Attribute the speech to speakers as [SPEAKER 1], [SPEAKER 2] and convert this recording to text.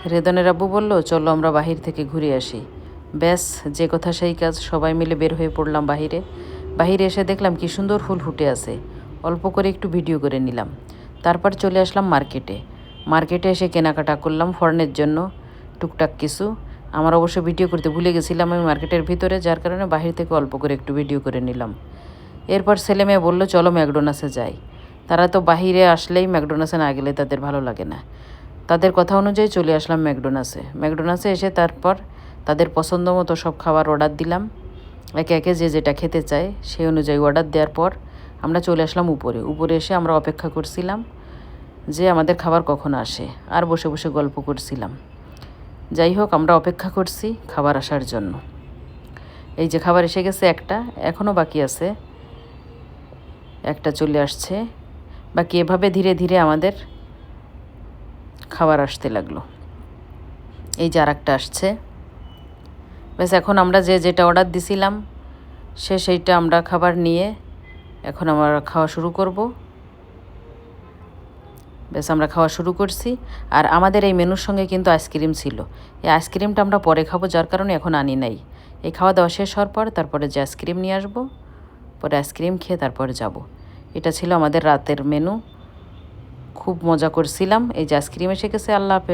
[SPEAKER 1] রেদনের আব্বু বলল, চলো আমরা বাহির থেকে ঘুরে আসি। ব্যাস, যে কথা সেই কাজ, সবাই মিলে বের হয়ে পড়লাম বাহিরে। বাহিরে এসে দেখলাম কি সুন্দর ফুল ফুটে আছে। অল্প করে একটু ভিডিও করে নিলাম। তারপর চলে আসলাম মার্কেটে। মার্কেটে এসে কেনাকাটা করলাম ফরেনের জন্য টুকটাক কিছু। আমার অবশ্য ভিডিও করতে ভুলে গেছিলাম আমি মার্কেটের ভিতরে, যার কারণে বাহির থেকে অল্প করে একটু ভিডিও করে নিলাম। এরপর ছেলে মেয়ে বললো, চলো ম্যাকডোনাল্ডসে যাই। তারা তো বাহিরে আসলেই ম্যাকডোনাল্ডসে না গেলে তাদের ভালো লাগে না। তাদের কথা অনুযায়ী চলে আসলাম ম্যাকডোনাল্ডসে এসে তারপর তাদের পছন্দ মতো সব খাবার অর্ডার দিলাম। একে একে যে যেটা খেতে চায় সেই অনুযায়ী অর্ডার দেওয়ার পর আমরা চলে আসলাম উপরে এসে আমরা অপেক্ষা করছিলাম যে আমাদের খাবার কখন আসে, আর বসে বসে গল্প করছিলাম। যাই হোক, আমরা অপেক্ষা করছি খাবার আসার জন্য। এই যে খাবার এসে গেছে একটা, এখনও বাকি আছে, একটা চলে আসছে বাকি। এভাবে ধীরে ধীরে আমাদের খাবার আসতে লাগলো। এই যে আরেকটা আসছে। ব্যাস, এখন আমরা যে যেটা অর্ডার দিছিলাম সেইটা আমরা খাবার নিয়ে এখন আমরা খাওয়া শুরু করব। ব্যাস, আমরা খাওয়া শুরু করছি। আর আমাদের এই মেনুর সঙ্গে কিন্তু আইসক্রিম ছিল। এই আইসক্রিমটা আমরা পরে খাবো, যার কারণে এখন আনি নাই। এই খাওয়া দাওয়া শেষ হওয়ার পর তারপরে যে আইসক্রিম নিয়ে আসবো, পরে আইসক্রিম খেয়ে তারপরে যাব। এটা ছিল আমাদের রাতের মেনু। খুব মজা করছিলাম। এই যে আইসক্রিম এসে গেছে। আল্লাহ হাফেজ।